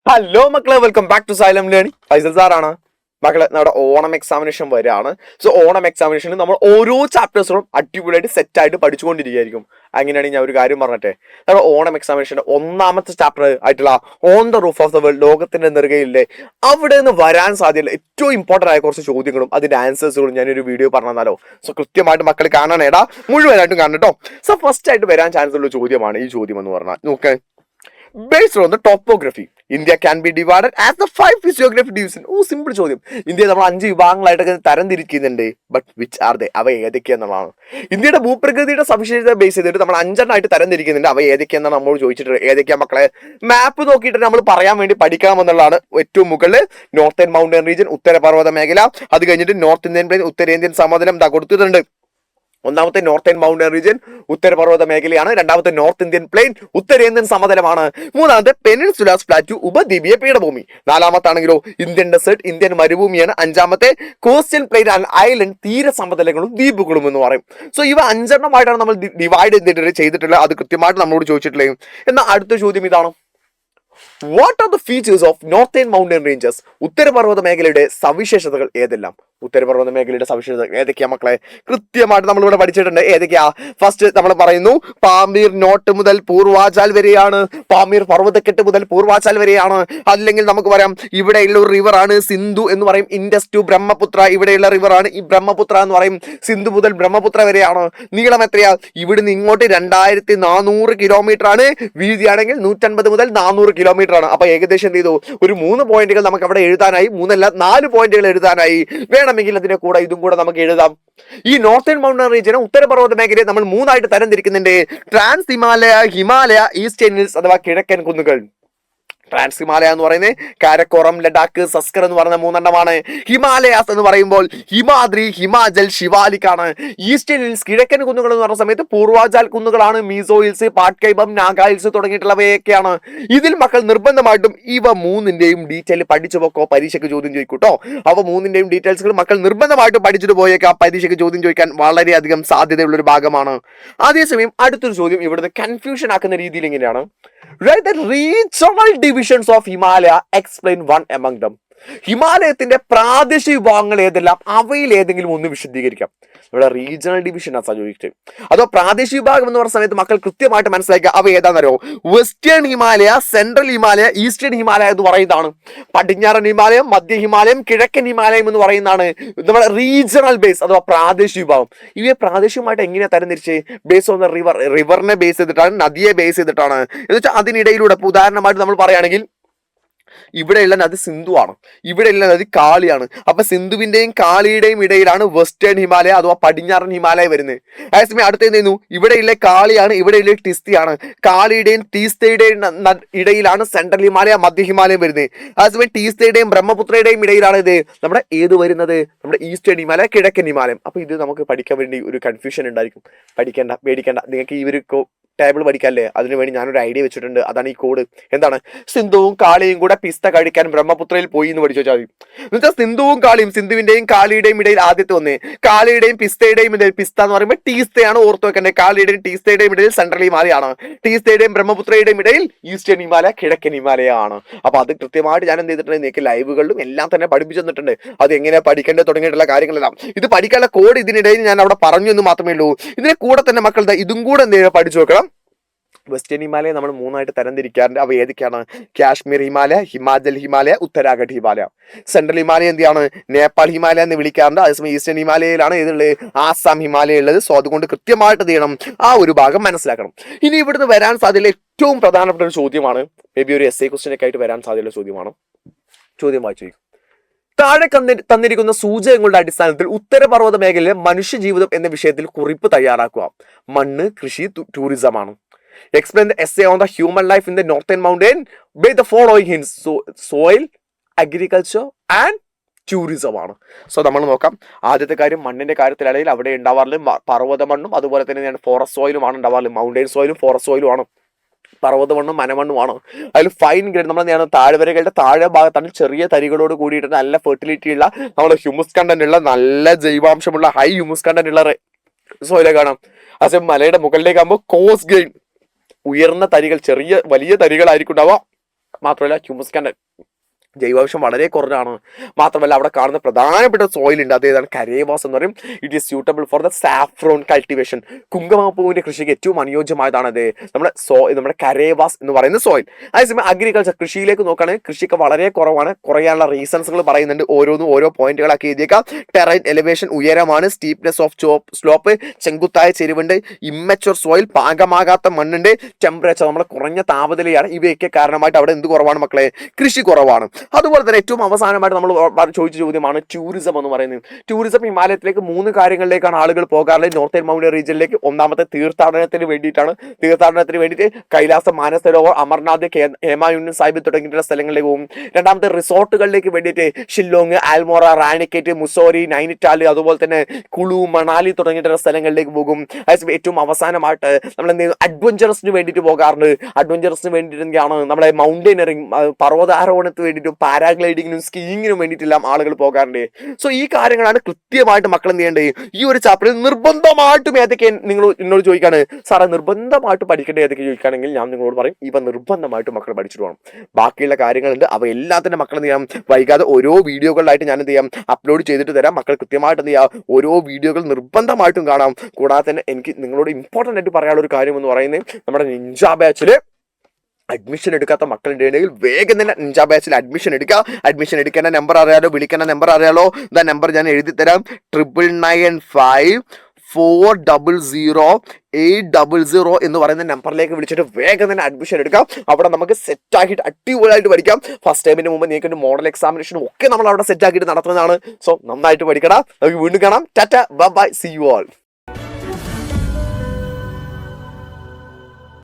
Hello മക്കളെ, welcome back to Xylem learning. Faisal സാറാണ്. മക്കളെ, നമ്മുടെ ഓണം എക്സാമിനേഷൻ വരെയാണ്. സോ ഓണം എക്സാമിനേഷനിൽ നമ്മൾ ഓരോ ചാപ്റ്റേഴ്സും അടിപൊളിയായിട്ട് സെറ്റ് ആയിട്ട് പഠിച്ചുകൊണ്ടിരിക്കുകയായിരിക്കും. അങ്ങനെയാണെങ്കിൽ ഞാൻ ഒരു കാര്യം പറഞ്ഞിട്ടെ, നമ്മുടെ ഓണം എക്സാമിനേഷന്റെ ഒന്നാമത്തെ ചാപ്റ്റർ ആയിട്ടുള്ള on the roof of the world, ലോകത്തിന്റെ നെറുകയിലെ അവിടെ നിന്ന് വരാൻ സാധ്യതയുള്ള ഏറ്റവും ഇമ്പോർട്ടന്റ് ആയ കുറച്ച് ചോദ്യങ്ങളും അതിന്റെ ആൻസേഴ്സുകളും ഞാനൊരു വീഡിയോ പറഞ്ഞു തന്നാലോ. സോ കൃത്യമായിട്ട് മക്കൾ കാണണേടാ, മുഴുവനായിട്ടും കാണണം കേട്ടോ. സോ ഫസ്റ്റ് ആയിട്ട് വരാൻ ചാൻസ് ഉള്ള ചോദ്യമാണ് ഈ ചോദ്യം എന്ന് പറഞ്ഞാൽ. നോക്ക്, based on the topography, India can be divided as the 5 physiographic division. Simple ചോദ്യം. ഇന്ത്യയെ നമ്മൾ 5 വിഭാഗങ്ങളായിട്ടൊക്കെ തരംതിരിക്കുന്നുണ്ട്. But which are they? അവ ഏതൊക്കെയെന്നുള്ളതാണ്. ഇന്ത്യയുടെ ഭൂപ്രകൃതിയുടെ സവിശേഷത ബേസ് ചെയ്തിട്ട് നമ്മൾ 5 തരംതിരിക്കുന്നുണ്ട്. അവ ഏതൊക്കെയെന്നാണ് നമ്മൾ ചോദിച്ചിട്ട്. ഏതൊക്കെയാ മക്കളെ? മാപ്പ് നോക്കിയിട്ട് നമ്മൾ പറയാൻ വേണ്ടി പഠിക്കാമെന്നുള്ളതാണ്. ഏറ്റവും മുകളിൽ നോർത്തേൺ മൗണ്ടൻ റീജിയൻ, ഉത്തരപർവ്വത മേഖല. അത് കഴിഞ്ഞിട്ട് നോർത്ത് ഇന്ത്യൻ പ്ലെയിൻ, ഉത്തരേന്ത്യൻ സമതലം കൊടുത്തിട്ടുണ്ട്. ഒന്നാമത്തെ നോർത്തേൺ മൗണ്ടൻ റീജിയൻ ഉത്തരപർവ്വത മേഖലയാണ്. രണ്ടാമത്തെ നോർത്ത് ഇന്ത്യൻ പ്ലെയിൻ ഉത്തരേന്ത്യൻ സമതലമാണ്. മൂന്നാമത്തെ പെനിൻസുലാസ് പ്ലാറ്റു ഉപദ്വീപീയ പീഠഭൂമി. നാലാമത്താണെങ്കിലോ ഇന്ത്യൻ ഡെസേർട്ട്, ഇന്ത്യൻ മരുഭൂമിയാണ്. അഞ്ചാമത്തെ കോസ്റ്റൽ പ്ലെയിൻ ആൻഡ് ഐലൻഡ്, തീര സമതലങ്ങളും ദ്വീപുകളും എന്ന് പറയും. സോ ഇവ 5 നമ്മൾ ഡിവൈഡ് ചെയ്തിട്ടുള്ളത്. അത് കൃത്യമായിട്ട് നമ്മളോട് ചോദിച്ചിട്ടില്ലേ. എന്നാൽ അടുത്ത ചോദ്യം ഇതാണ്: what are the features of northern mountain ranges? ഉത്തരപർവ്വത മേഖലയുടെ സവിശേഷതകൾ ഏതെല്ലാം? ഉത്തരപർവ്വത മേഖലയുടെ സവിശേഷതകൾ ഏതൊക്കെയാ മക്കളെ? കൃത്യമായിട്ട് നമ്മളിവിടെ പഠിച്ചിട്ടുണ്ട്. ഏതൊക്കെയാ? ഫസ്റ്റ് നമ്മൾ പറയുന്നു, പാമീർ നോട്ട് മുതൽ പൂർവാചാൽ വരെയാണ്. പാമീർ പർവ്വതക്കെട്ട് മുതൽ പൂർവാചാൽ വരെയാണ്. അല്ലെങ്കിൽ നമുക്ക് പറയാം, ഇവിടെയുള്ള ഒരു റിവർ ആണ് സിന്ധു എന്ന് പറയും. ഇൻഡസ് ടു ബ്രഹ്മപുത്ര ഇവിടെയുള്ള റിവർ ആണ് ഈ ബ്രഹ്മപുത്ര എന്ന് പറയും. സിന്ധു മുതൽ ബ്രഹ്മപുത്ര വരെയാണ്. നീളം എത്രയാ? ഇവിടുന്ന് ഇങ്ങോട്ട് 2400 കിലോമീറ്റർ ആണ്. വീതിയാണെങ്കിൽ 150 മുതൽ 400 കിലോമീറ്റർ ആണ്. അപ്പൊ ഏകദേശം എന്ത് ചെയ്തു? ഒരു 3 പോയിന്റുകൾ നമുക്ക് അവിടെ എഴുതാനായി. 4 പോയിന്റുകൾ എഴുതാനായി. വേണമെങ്കിൽ അതിന്റെ കൂടെ ഇതും കൂടെ നമുക്ക് എഴുതാം. ഈ നോർത്തേൺ മൗണ്ടൻ റീജിയനെ, ഉത്തരപർവ്വത മേഖലയെ നമ്മൾ 3 തരംതിരിക്കുന്നുണ്ട്. Trans Himalaya, Himalaya, eastern hills അഥവാ കിഴക്കൻ കുന്നുകൾ. ട്രാൻസ് ഹിമാലയ എന്ന് പറയുന്നത് കാരക്കോറം, ലഡാക്ക്, സസ്കർ എന്ന് പറയുന്ന 3 ഹിമാലയാസ് എന്ന് പറയുമ്പോൾ ഹിമാദ്രി, ഹിമാചൽ, ശിവാലിക്കാണ്. ഈസ്റ്റേൺ ഹിൽസ്, കിഴക്കൻ കുന്നുകൾ എന്ന് പറഞ്ഞ സമയത്ത് പൂർവാചാൽ കുന്നുകളാണ്. മീസോ ഹിൽസ്, പാട്കൈബം, നാഗ ഹിൽസ് തുടങ്ങിയിട്ടുള്ളവയൊക്കെയാണ്. ഇതിൽ മക്കൾ നിർബന്ധമായിട്ടും ഇവ 3ന്റെയും ഡീറ്റെയിൽ പഠിച്ചു പോക്കോ. പരീക്ഷയ്ക്ക് ചോദ്യം ചോദിക്കൂട്ടോ. അവ 3ന്റെയും ഡീറ്റെയിൽസുകൾ മക്കൾ നിർബന്ധമായിട്ടും പഠിച്ചിട്ട് പോയേക്കാം. പരീക്ഷയ്ക്ക് ചോദ്യം ചോദിക്കാൻ വളരെയധികം സാധ്യതയുള്ള ഒരു ഭാഗമാണ്. അതേസമയം അടുത്തൊരു ചോദ്യം ഇവിടുത്തെ കൺഫ്യൂഷൻ ആക്കുന്ന രീതിയിൽ ഇങ്ങനെയാണ്: write the regional divisions of Himalaya, explain one among them. ഹിമാലയത്തിന്റെ പ്രാദേശിക വിഭാഗങ്ങൾ ഏതെല്ലാം? അവയിൽ ഏതെങ്കിലും ഒന്ന് വിശദീകരിക്കാം. ഇവിടെ റീജിയണൽ ഡിവിഷൻ ആ ചോദിച്ചത്. അതോ പ്രാദേശിക വിഭാഗം എന്ന് പറഞ്ഞ സമയത്ത് മക്കൾ കൃത്യമായിട്ട് മനസ്സിലാക്കുക. അവ ഏതാണെന്നറിയോ? Western Himalaya, central Himalaya, eastern Himalaya എന്ന് പറയുന്നതാണ്. പടിഞ്ഞാറൻ ഹിമാലയം, മധ്യ ഹിമാലയം, കിഴക്കൻ ഹിമാലയം എന്ന് പറയുന്നതാണ് നമ്മുടെ റീജിയണൽ ബേസ് അഥവാ പ്രാദേശിക വിഭാഗം. ഇവയെ പ്രാദേശികമായിട്ട് എങ്ങനെയാ തരംതിരിച്ച്? ബേസ് ഓൺ ദ റിവറിനെ ബേസ് ചെയ്തിട്ടാണ്, നദിയെ ബേസ് ചെയ്തിട്ടാണ്. എന്ന് വെച്ചാൽ അതിനിടയിലൂടെ ഉദാഹരണമായിട്ട് നമ്മൾ പറയുകയാണെങ്കിൽ, ഇവിടെയുള്ള നദി സിന്ധു ആണ്, ഇവിടെയുള്ള നദി കാളിയാണ്. അപ്പൊ സിന്ധുവിന്റെയും കാളിയുടെയും ഇടയിലാണ് വെസ്റ്റേൺ ഹിമാലയ അഥവാ പടിഞ്ഞാറൻ ഹിമാലയ വരുന്നത്. അതേസമയം അടുത്ത് എന്ത് ചെയ്യുന്നു? ഇവിടെയുള്ള കാളിയാണ്, ഇവിടെയുള്ള ടിസ്തിയാണ്. കാളിയുടെയും ടീസ്തയുടെയും ഇടയിലാണ് സെൻട്രൽ ഹിമാലയ, മധ്യ ഹിമാലയം വരുന്നത്. അതേസമയം ടീസ്തയുടെയും ബ്രഹ്മപുത്രയുടെയും ഇടയിലാണ് ഇത് നമ്മുടെ ഏത് വരുന്നത്? നമ്മുടെ ഈസ്റ്റേൺ ഹിമാലയ, കിഴക്കൻ ഹിമാലയം. അപ്പൊ ഇത് നമുക്ക് പഠിക്കാൻ വേണ്ടി ഒരു കൺഫ്യൂഷൻ ഉണ്ടായിരിക്കും. പഠിക്കേണ്ട, പേടിക്കേണ്ട. നിങ്ങൾക്ക് ഈ ഒരു ടേബിൾ പഠിക്കാല്ലേ, അതിനുവേണ്ടി ഞാനൊരു ഐഡിയ വെച്ചിട്ടുണ്ട്. അതാണ് ഈ കോഡ്. എന്താണ്? സിന്ധുവും കാളിയും കൂടെ പിസ്ത കഴിക്കാൻ ബ്രഹ്മപുത്രയിൽ പോയി എന്ന് പഠിച്ചു വെച്ചാൽ മതി. എന്നുവെച്ചാൽ സിന്ധുവും കാളിയും, സിന്ധുവിന്റെയും കാളിയുടെയും ഇടയിൽ ആദ്യത്തെ ഒന്ന്, കാളിയുടെയും പിസ്തയുടെയും ഇടയിൽ, പിസ്ത എന്ന് പറയുമ്പോൾ ടീസ്തയാണ് ഓർത്ത് വെക്കേണ്ടത്. കാളിയുടെയും ടീസ്തയുടെയും ഇടയിൽ സെൻട്രൽ ഹിമാലയാണ്. ടീസ്തയുടെയും ബ്രഹ്മപുത്രയുടെയും ഇടയിൽ ഈസ്റ്റേൺ ഹിമാലയ, കിഴക്കൻ ഹിമാലയ ആണ്. അപ്പൊ അത് കൃത്യമായിട്ട് ഞാൻ എന്ത് ചെയ്തിട്ടുണ്ട്? നിങ്ങൾക്ക് ലൈവുകളിലും എല്ലാം തന്നെ പഠിപ്പിച്ചു തന്നിട്ടുണ്ട്. അത് എങ്ങനെ പഠിക്കേണ്ടത് തുടങ്ങിയിട്ടുള്ള കാര്യങ്ങളെല്ലാം. ഇത് പഠിക്കാനുള്ള കോഡ് ഇതിനിടയിൽ ഞാൻ അവിടെ പറഞ്ഞു എന്ന് മാത്രമേ ഉള്ളൂ. ഇതിനെ കൂടെ തന്നെ മക്കൾ ഇതും കൂടെ എന്ത് ചെയ്യുക? പഠിച്ചു വെക്കണം. വെസ്റ്റേൺ ഹിമാലയ നമ്മൾ 3 തരംതിരിക്കാറുണ്ട്. അവ ഏതൊക്കെയാണ്? കാശ്മീർ ഹിമാലയ, ഹിമാചൽ ഹിമാലയ, ഉത്തരാഖണ്ഡ് ഹിമാലയ. സെൻട്രൽ ഹിമാലയ എന്താണ്? നേപ്പാൾ ഹിമാലയ എന്ന് വിളിക്കാറുണ്ട്. അതേസമയം ഈസ്റ്റേൺ ഹിമാലയയിലാണ് ഏതുള്ളത്? ആസാം ഹിമാലയ ഉള്ളത്. സോ അതുകൊണ്ട് കൃത്യമായിട്ട് ചെയ്യണം, ആ ഒരു ഭാഗം മനസ്സിലാക്കണം. ഇനി ഇവിടുന്ന് വരാൻ സാധ്യതയുള്ള ഏറ്റവും പ്രധാനപ്പെട്ട ഒരു ചോദ്യമാണ്, മേ ബി ഒരു essay question ഒക്കെ ആയിട്ട് വരാൻ സാധ്യതയുള്ള ചോദ്യമാണ്. ചോദ്യം വായിച്ചു: താഴെ തന്നിരിക്കുന്ന സൂചകങ്ങളുടെ അടിസ്ഥാനത്തിൽ ഉത്തരപർവ്വത മേഖലയിലെ മനുഷ്യജീവിതം എന്ന വിഷയത്തിൽ കുറിപ്പ് തയ്യാറാക്കുക. മണ്ണ്, കൃഷി, ടൂറിസമാണ്. Explain the essay on the human life in the northern mountain by the following hints. Soil, agriculture and tourism ആണ്. സോ നമ്മൾ നോക്കാം. ആദ്യത്തെ കാര്യം, മണ്ണിന്റെ കാര്യത്തിലാണെങ്കിൽ അവിടെ ഉണ്ടാവാറുള്ളത് പർവ്വത മണ്ണും അതുപോലെ തന്നെ ഫോറസ്റ്റ് സോയിലുമാണ് ഉണ്ടാവാറുള്ളത്. മൗണ്ടൈൻ സോയിലും ഫോറസ്റ്റ് സോയിലും ആണ്. പർവ്വത മണ്ണും മനമണ്ണുമാണ്. അതിൽ ഫൈൻ ഗ്രേഡ് നമ്മൾ താഴ്വരകളുടെ താഴെ ഭാഗത്താണ് ചെറിയ തരികളോട് കൂടിയിട്ട് നല്ല ഫെർട്ടിലിറ്റി ഉള്ള, നമ്മുടെ ഹ്യൂമസ് കണ്ടന്റ് ഉള്ള, നല്ല ജൈവാംശമുള്ള, ഹൈ ഹ്യൂമസ് കണ്ടന്റ് ഉള്ള സോയിലെ കാണാം. അതേ മലയുടെ മുകളിലേക്ക് ആകുമ്പോൾ കോസ് ഗ്രെയിൻ, ഉയർന്ന തരികൾ, വലിയ തരികളായിരിക്കും ഉണ്ടാവുക. മാത്രമല്ല ഹ്യൂമസ് കണ്ടന്റ് ജൈവാംശം വളരെ കുറഞ്ഞാണ്. മാത്രമല്ല അവിടെ കാണുന്ന പ്രധാനപ്പെട്ട സോയിൽ ഉണ്ട്, അതേതാണ് കരേവാസ് എന്ന് പറയും. It is suitable for the saffron cultivation. കുങ്കുമപ്പൂവിന്റെ കൃഷിക്ക് ഏറ്റവും അനുയോജ്യമായതാണ് അത് നമ്മുടെ കരേവാസ് എന്ന് പറയുന്ന സോയിൽ. അതേസമയം അഗ്രികൾച്ചർ കൃഷിയിലേക്ക് നോക്കുകയാണെങ്കിൽ കൃഷിക്ക് വളരെ കുറവാണ്. കുറയാനുള്ള റീസൺസുകൾ പറയുന്നുണ്ട്, ഓരോന്നും ഓരോ പോയിന്റുകളാക്കി എഴുതിയേക്കാം. ടെറൈൻ എലിവേഷൻ ഉയരമാണ്, സ്റ്റീപ്നെസ് ഓഫ് സ്ലോപ്പ് ചെങ്കുത്തായ ചെരിവുണ്ട്, ഇമ്മച്ചുവർ സോയിൽ പാകമാകാത്ത മണ്ണുണ്ട്, ടെമ്പറേച്ചർ നമ്മുടെ കുറഞ്ഞ താപനിലയാണ്. ഇവയൊക്കെ കാരണമായിട്ട് അവിടെ എന്ത് കുറവാണ് മക്കളെ, കൃഷി കുറവാണ്. അതുപോലെ തന്നെ ഏറ്റവും അവസാനമായിട്ട് നമ്മൾ ചോദിച്ച ചോദ്യമാണ് ടൂറിസം എന്ന് പറയുന്നത്. ടൂറിസം ഹിമാലയത്തിലേക്ക് 3 കാര്യങ്ങളിലേക്കാണ് ആളുകൾ പോകാറുള്ളത്. നോർത്തേൺ മൗണ്ടൻ റീജിയനിലേക്ക് ഒന്നാമത്തെ തീർത്ഥാടനത്തിന് വേണ്ടിയിട്ട് കൈലാസം, മാനസരോവർ, അമർനാഥ്, ഹേമായുൻ സാഹിബ് തുടങ്ങിയിട്ടുള്ള സ്ഥലങ്ങളിലേക്ക് പോകും. രണ്ടാമത്തെ റിസോർട്ടുകളിലേക്ക് വേണ്ടിയിട്ട് ഷില്ലോങ്, ആൽമോറ, റാണിക്കേറ്റ്, മുസോറി, നൈനിറ്റാൽ, അതുപോലെ തന്നെ കുളു, മണാലി തുടങ്ങിയിട്ടുള്ള സ്ഥലങ്ങളിലേക്ക് പോകും. അതേസമയം ഏറ്റവും അവസാനമായിട്ട് നമ്മൾ എന്ത് ചെയ്യുന്നു, അഡ്വഞ്ചറസിന് വേണ്ടിയിട്ട് പോകാറുണ്ട്. അഡ്വഞ്ചറസിന് വേണ്ടിയിട്ടാണ് നമ്മളെ മൗണ്ടൈനറിങ്, പർവ്വതാരോഹണത്തിന് വേണ്ടിയിട്ടും പാരാഗ്ലൈഡിങ്ങിനും സ്കീയിങ്ങിനും വേണ്ടിയിട്ടെല്ലാം ആളുകൾ പോകാറുണ്ട്. സോ ഈ കാര്യങ്ങളാണ് കൃത്യമായിട്ട് മക്കൾ എന്ത് ചെയ്യേണ്ടത്, ഈ ഒരു ചാപ്റ്ററിൽ നിർബന്ധമായിട്ടും ഏതൊക്കെ നിങ്ങൾ എന്നോട് ചോദിക്കാണ് സാറേ നിർബന്ധമായിട്ട് പഠിക്കേണ്ട ഏതൊക്കെ ചോദിക്കുകയാണെങ്കിൽ ഞാൻ നിങ്ങളോട് പറയും ഇവ നിർബന്ധമായിട്ട് മക്കൾ പഠിച്ചിട്ട് പോകണം. ബാക്കിയുള്ള കാര്യങ്ങളുണ്ട്, അവ എല്ലാത്തിൻ്റെ മക്കൾ എന്ത് ചെയ്യാം, വൈകാതെ ഓരോ വീഡിയോകളിലായിട്ട് ഞാൻ എന്ത് ചെയ്യാം, അപ്ലോഡ് ചെയ്തിട്ട് തരാം. മക്കൾ കൃത്യമായിട്ട് എന്ത് ചെയ്യാം, ഓരോ വീഡിയോകൾ നിർബന്ധമായിട്ടും കാണാം. കൂടാതെ തന്നെ എനിക്ക് നിങ്ങളോട് ഇമ്പോർട്ടൻ്റ് ആയിട്ട് പറയാനുള്ള ഒരു കാര്യം എന്ന് പറയുന്നത്, നമ്മുടെ നിഞ്ച ബാച്ചിൽ അഡ്മിഷൻ എടുക്കാത്ത മക്കളുണ്ടെങ്കിൽ വേഗം തന്നെ നിഞ്ച ബാച്ചിൽ അഡ്മിഷൻ എടുക്കുക. അഡ്മിഷൻ എടുക്കേണ്ട നമ്പർ അറിയാലോ, വിളിക്കേണ്ട നമ്പർ അറിയാലോ. ഇതാ നമ്പർ ഞാൻ എഴുതി തരാം, 9954000800 എന്ന് പറയുന്ന നമ്പറിലേക്ക് വിളിച്ചിട്ട് വേഗം തന്നെ അഡ്മിഷൻ എടുക്കാം. അവിടെ നമുക്ക് സെറ്റ് ആക്കിയിട്ട് അടിപൊളിയായിട്ട് പഠിക്കാം. ഫസ്റ്റ് ടൈമിന് മുമ്പ് നിങ്ങൾക്ക് മോഡൽ എക്സാമിനേഷനും ഒക്കെ നമ്മൾ അവിടെ സെറ്റ് ആക്കിയിട്ട് നടത്തുന്നതാണ്. സോ നന്നായിട്ട് പഠിക്കണം. നമുക്ക് വീണ്ടും കാണാം. Tata bye bye, see you all.